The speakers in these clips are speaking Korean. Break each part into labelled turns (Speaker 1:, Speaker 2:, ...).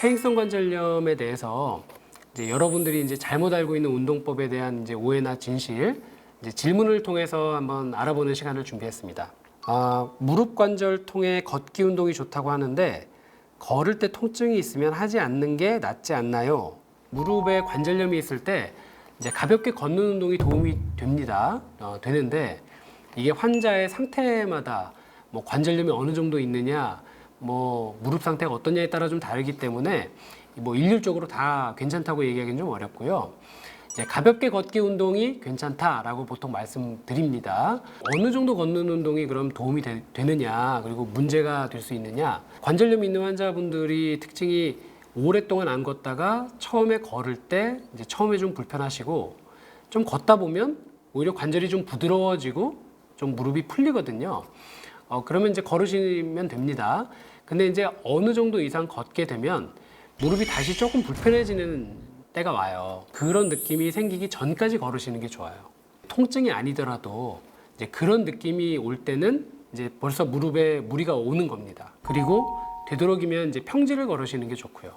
Speaker 1: 퇴행성 관절염에 대해서 이제 여러분들이 이제 잘못 알고 있는 운동법에 대한 이제 오해나 진실, 이제 질문을 통해서 한번 알아보는 시간을 준비했습니다. 무릎 관절 통해 걷기 운동이 좋다고 하는데 걸을 때 통증이 있으면 하지 않는 게 낫지 않나요? 무릎에 관절염이 있을 때 이제 가볍게 걷는 운동이 도움이 됩니다. 되는데 이게 환자의 상태마다 뭐 관절염이 어느 정도 있느냐, 뭐 무릎 상태가 어떠냐에 따라 좀 다르기 때문에 뭐 일률적으로 다 괜찮다고 얘기하기는 좀 어렵고요. 이제 가볍게 걷기 운동이 괜찮다라고 보통 말씀드립니다. 어느 정도 걷는 운동이 그럼 도움이 되느냐, 그리고 문제가 될 수 있느냐. 관절염이 있는 환자분들이 특징이 오랫동안 안 걷다가 처음에 걸을 때 이제 처음에 좀 불편하시고 좀 걷다 보면 오히려 관절이 좀 부드러워지고 좀 무릎이 풀리거든요. 그러면 이제 걸으시면 됩니다. 근데 이제 어느 정도 이상 걷게 되면 무릎이 다시 조금 불편해지는 때가 와요. 그런 느낌이 생기기 전까지 걸으시는 게 좋아요. 통증이 아니더라도 이제 그런 느낌이 올 때는 이제 벌써 무릎에 무리가 오는 겁니다. 그리고 되도록이면 이제 평지를 걸으시는 게 좋고요.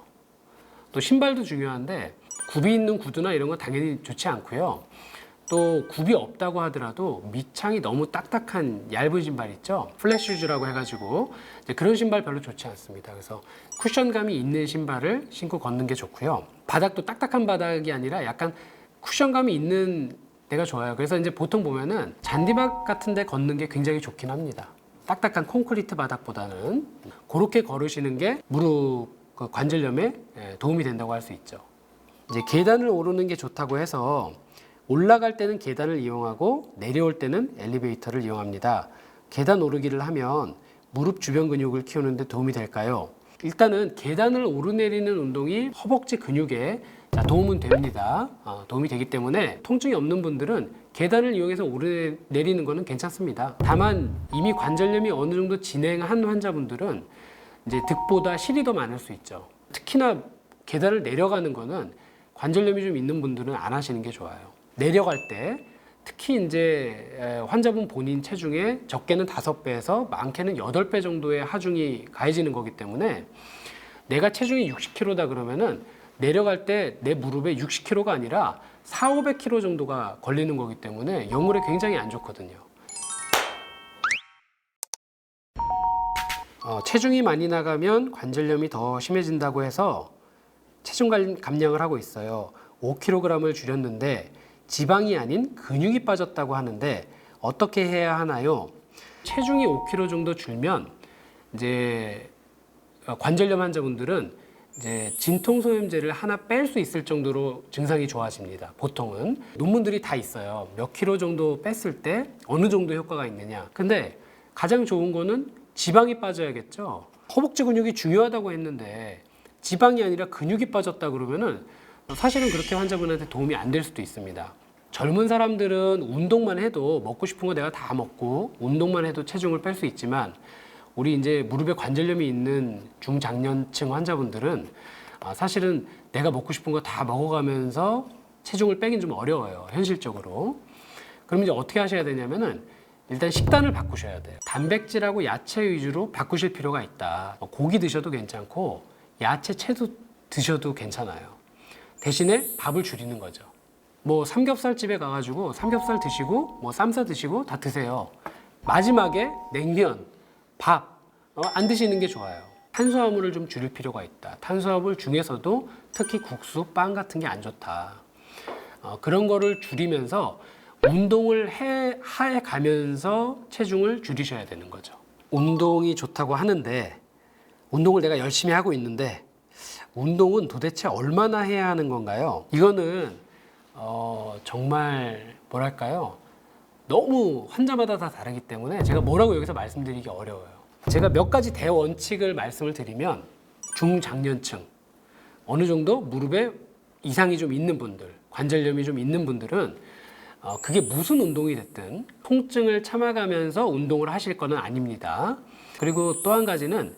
Speaker 1: 또 신발도 중요한데 굽이 있는 구두나 이런 건 당연히 좋지 않고요. 또 굽이 없다고 하더라도 밑창이 너무 딱딱한 얇은 신발 있죠? 플랫슈즈라고 해가지고 그런 신발 별로 좋지 않습니다. 그래서 쿠션감이 있는 신발을 신고 걷는 게 좋고요. 바닥도 딱딱한 바닥이 아니라 약간 쿠션감이 있는 데가 좋아요. 그래서 이제 보통 보면은 잔디밭 같은 데 걷는 게 굉장히 좋긴 합니다. 딱딱한 콘크리트 바닥보다는 그렇게 걸으시는 게 무릎 관절염에 도움이 된다고 할 수 있죠. 이제 계단을 오르는 게 좋다고 해서 올라갈 때는 계단을 이용하고 내려올 때는 엘리베이터를 이용합니다. 계단 오르기를 하면 무릎 주변 근육을 키우는 데 도움이 될까요? 일단은 계단을 오르내리는 운동이 허벅지 근육에 도움은 됩니다. 도움이 되기 때문에 통증이 없는 분들은 계단을 이용해서 오르내리는 것은 괜찮습니다. 다만 이미 관절염이 어느 정도 진행한 환자분들은 이제 득보다 실이 더 많을 수 있죠. 특히나 계단을 내려가는 거는 관절염이 좀 있는 분들은 안 하시는 게 좋아요. 내려갈 때 특히 이제 환자분 본인 체중의 적게는 5배에서 많게는 8배 정도의 하중이 가해지는 거기 때문에 내가 체중이 60kg다 그러면은 내려갈 때 내 무릎에 60kg가 아니라 400~500kg 정도가 걸리는 거기 때문에 영물에 굉장히 안 좋거든요. 체중이 많이 나가면 관절염이 더 심해진다고 해서 체중 감량을 하고 있어요. 5kg을 줄였는데 지방이 아닌 근육이 빠졌다고 하는데 어떻게 해야 하나요? 체중이 5kg 정도 줄면 이제 관절염 환자분들은 이제 진통소염제를 하나 뺄 수 있을 정도로 증상이 좋아집니다. 보통은 논문들이 다 있어요. 몇 킬로 정도 뺐을 때 어느 정도 효과가 있느냐. 근데 가장 좋은 거는 지방이 빠져야겠죠. 허벅지 근육이 중요하다고 했는데 지방이 아니라 근육이 빠졌다 그러면은 사실은 그렇게 환자분한테 도움이 안 될 수도 있습니다. 젊은 사람들은 운동만 해도 먹고 싶은 거 내가 다 먹고 운동만 해도 체중을 뺄 수 있지만 우리 이제 무릎에 관절염이 있는 중장년층 환자분들은 사실은 내가 먹고 싶은 거 다 먹어가면서 체중을 빼긴 좀 어려워요. 현실적으로. 그럼 이제 어떻게 하셔야 되냐면은 일단 식단을 바꾸셔야 돼요. 단백질하고 야채 위주로 바꾸실 필요가 있다. 고기 드셔도 괜찮고 야채, 채도 드셔도 괜찮아요. 대신에 밥을 줄이는 거죠. 뭐 삼겹살 집에 가가지고 삼겹살 드시고 뭐 쌈 싸 드시고 다 드세요. 마지막에 냉면, 밥 안 드시는 게 좋아요. 탄수화물을 좀 줄일 필요가 있다. 탄수화물 중에서도 특히 국수, 빵 같은 게 안 좋다. 그런 거를 줄이면서 운동을 해 가면서 체중을 줄이셔야 되는 거죠. 운동이 좋다고 하는데 운동을 내가 열심히 하고 있는데 운동은 도대체 얼마나 해야 하는 건가요? 이거는 정말 뭐랄까요? 너무 환자마다 다 다르기 때문에 제가 뭐라고 여기서 말씀드리기 어려워요. 제가 몇 가지 대원칙을 말씀을 드리면 중장년층, 어느 정도 무릎에 이상이 좀 있는 분들, 관절염이 좀 있는 분들은 그게 무슨 운동이 됐든 통증을 참아가면서 운동을 하실 거는 아닙니다. 그리고 또 한 가지는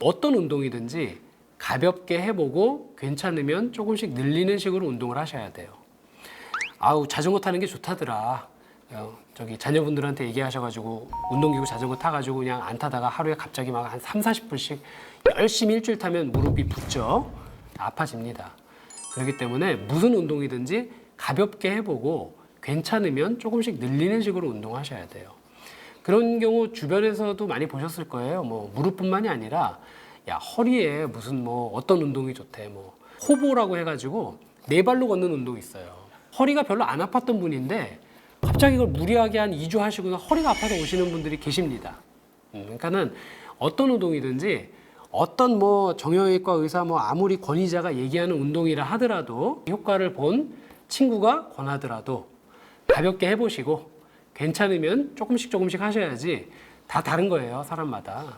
Speaker 1: 어떤 운동이든지 가볍게 해보고 괜찮으면 조금씩 늘리는 식으로 운동을 하셔야 돼요. 아우 자전거 타는 게 좋다더라. 저기 자녀분들한테 얘기하셔가지고 운동기구 자전거 타가지고 그냥 안 타다가 하루에 갑자기 막 한 30~40분씩 열심히 일주일 타면 무릎이 붓죠. 아파집니다. 그렇기 때문에 무슨 운동이든지 가볍게 해보고 괜찮으면 조금씩 늘리는 식으로 운동하셔야 돼요. 그런 경우 주변에서도 많이 보셨을 거예요. 뭐 무릎뿐만이 아니라 야 허리에 무슨 뭐 어떤 운동이 좋대 뭐 호보라고 해가지고 네 발로 걷는 운동이 있어요. 허리가 별로 안 아팠던 분인데 갑자기 이걸 무리하게 한 2주 하시고서 허리가 아파서 오시는 분들이 계십니다. 그러니까는 어떤 운동이든지 어떤 뭐 정형외과 의사 뭐 아무리 권위자가 얘기하는 운동이라 하더라도 효과를 본 친구가 권하더라도 가볍게 해보시고 괜찮으면 조금씩 하셔야지 다 다른 거예요, 사람마다.